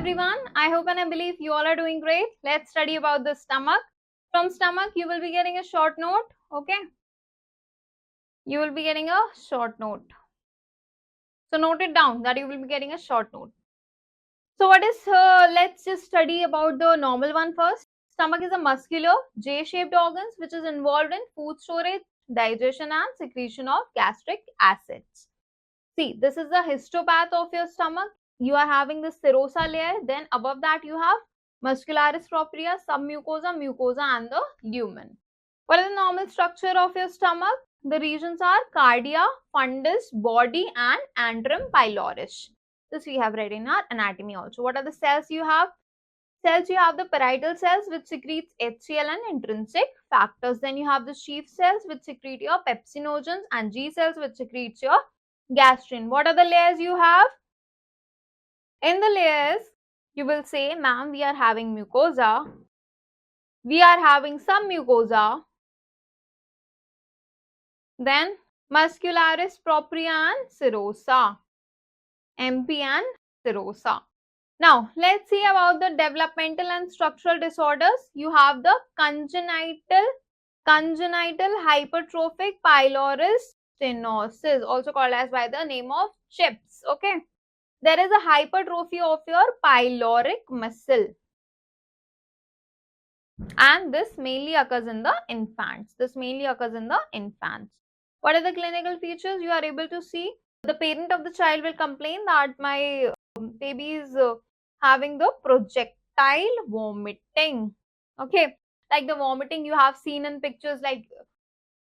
everyone. I hope and I believe you all are doing great. Let's study about the stomach. From stomach, you will be getting a short note. Okay. You will be getting a short note. So note it down that you will be getting a short note. So what is, let's just study about the normal one first. Stomach is a muscular, J-shaped organs which is involved in food storage, digestion and secretion of gastric acids. See, this is the histopath of your stomach. You are having the serosa layer. Then above that you have muscularis propria, submucosa, mucosa and the lumen. What is the normal structure of your stomach? The regions are cardia, fundus, body and antrum pyloris. This we have read in our anatomy also. What are the cells you have? Cells, you have the parietal cells which secretes HCl and intrinsic factors. Then you have the sheath cells which secrete your pepsinogens and G cells which secretes your gastrin. What are the layers you have? In the layers, you will say, ma'am, we are having mucosa. We are having some mucosa. Then muscularis propria and serosa. MP and serosa. Now, let's see about the developmental and structural disorders. You have the congenital hypertrophic pylori stenosis, also called as by the name of CHIPS. Okay. There is a hypertrophy of your pyloric muscle. And this mainly occurs in the infants. What are the clinical features you are able to see? The parent of the child will complain that my baby is having the projectile vomiting. Okay, like the vomiting you have seen in pictures like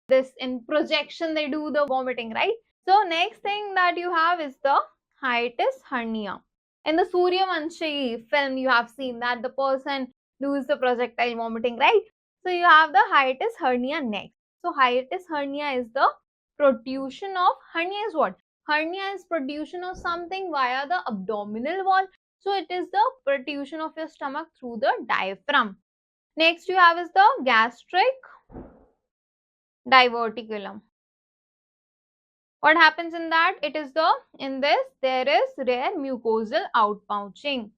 this. In projection they do the vomiting, right? So next thing that you have is the hiatus hernia. In the 𝗲𝗵𝗵𝗺 film you have seen that the person does the projectile vomiting, right? So you have the hiatus hernia next. So hiatus hernia is the protrusion of, hernia is what? Hernia is protrusion of something via the abdominal wall. So it is the protrusion of your stomach through the diaphragm. Next you have is the gastric diverticulum. What happens in that? It is the, in this there is rare mucosal outpouching.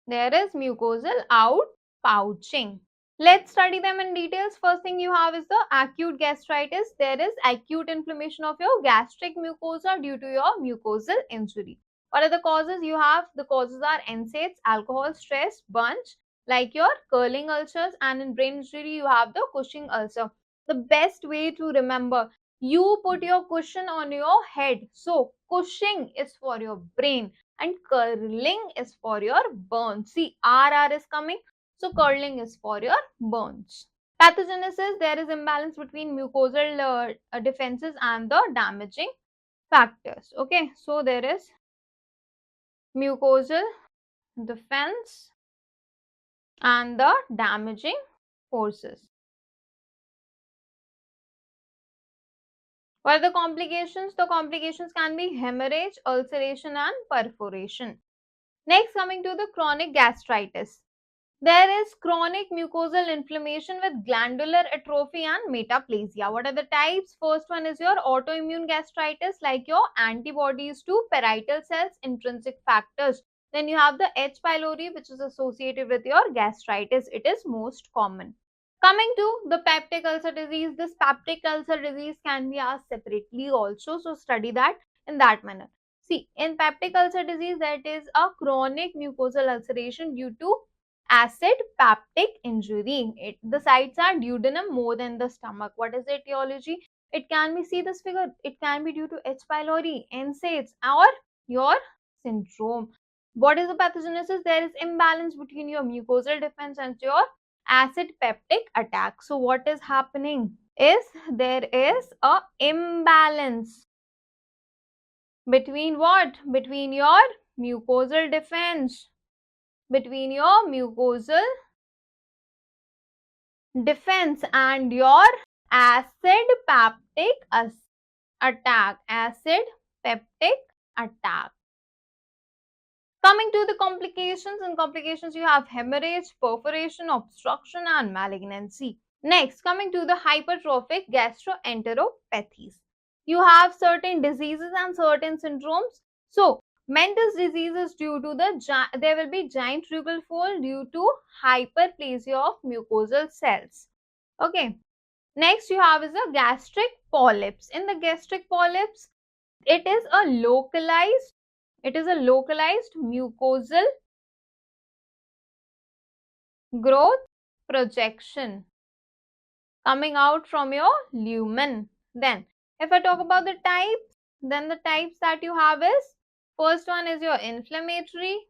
There is mucosal outpouching. Let's study them in details. First thing you have is the acute gastritis. There is acute inflammation of your gastric mucosa due to your mucosal injury. What are the causes? You have, the causes are NSAIDs, alcohol, stress, bunch, like your curling ulcers, and in brain injury you have the Cushing ulcer. The best way to remember, you put your cushion on your head. So Cushing is for your brain and curling is for your burns. See, RR is coming. So curling is for your burns. Pathogenesis, there is imbalance between mucosal defenses and the damaging factors. Okay, so there is mucosal defense and the damaging forces. What are the complications? The complications can be hemorrhage, ulceration and perforation. Next, coming to the chronic gastritis. There is chronic mucosal inflammation with glandular atrophy and metaplasia. What are the types? First one is your autoimmune gastritis, like your antibodies to parietal cells, intrinsic factors. Then you have the H. pylori, which is associated with your gastritis. It is most common. Coming to the peptic ulcer disease, this peptic ulcer disease can be asked separately also. So study that in that manner. See, in peptic ulcer disease, that is a chronic mucosal ulceration due to acid peptic injury. The sites are duodenum more than the stomach. What is the etiology? It can be, see this figure, it can be due to H. pylori, NSAIDs or your syndrome. What is the pathogenesis? There is imbalance between your mucosal defense and your acid peptic attack. So what is happening is there is a imbalance between what? Between your mucosal defense. Between your mucosal defense and your acid peptic attack. Acid peptic attack. Coming to the complications, in complications you have hemorrhage, perforation, obstruction and malignancy. Next, coming to the hypertrophic gastroenteropathies. You have certain diseases and certain syndromes. So Mental's disease is due to there will be giant rugal fold due to hyperplasia of mucosal cells. Okay. Next you have is a gastric polyps. In the gastric polyps, it is a localized mucosal growth projection coming out from your lumen. Then if I talk about the types, then the types that you have is, first one is your inflammatory,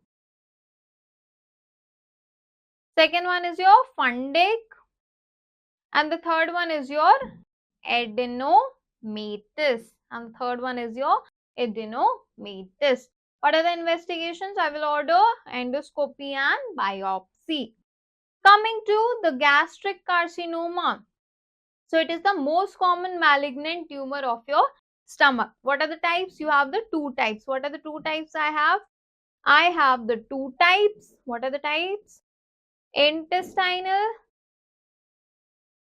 second one is your fundic, and the third one is your adenomatous, and the third one is your adenomatous. What are the investigations? I will order endoscopy and biopsy. Coming to the gastric carcinoma. So it is the most common malignant tumor of your stomach. What are the types? You have the two types. What are the two types I have? I have the two types. What are the types? Intestinal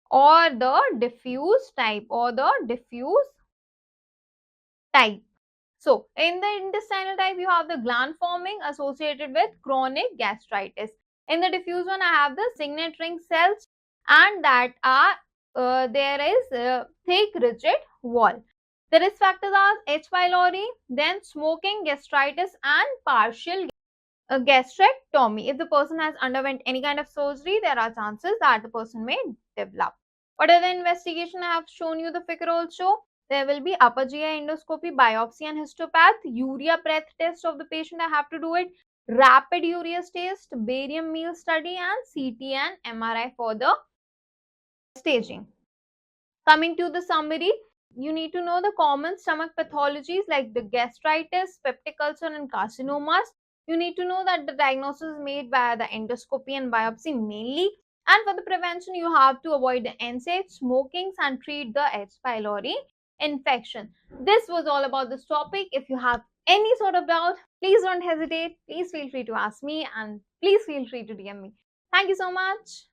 or the diffuse type, So in the intestinal type, you have the gland forming associated with chronic gastritis. In the diffuse one, I have the signet ring cells, and that are there is a thick rigid wall. The risk factors are H. pylori, then smoking, gastritis, and partial gastrectomy. If the person has underwent any kind of surgery, there are chances that the person may develop. What are the investigation? I have shown you the figure also. There will be upper GI endoscopy, biopsy and histopath, urea breath test of the patient, I have to do it, rapid urea test, barium meal study, and CT and MRI for the staging. Coming to the summary, you need to know the common stomach pathologies like the gastritis, peptic ulcer, and carcinomas. You need to know that the diagnosis is made by the endoscopy and biopsy mainly. And for the prevention, you have to avoid the NSAIDs, smokings, and treat the H. pylori infection. This was all about this topic. If you have any sort of doubt, please don't hesitate. Please feel free to ask me, and please feel free to DM me. Thank you so much.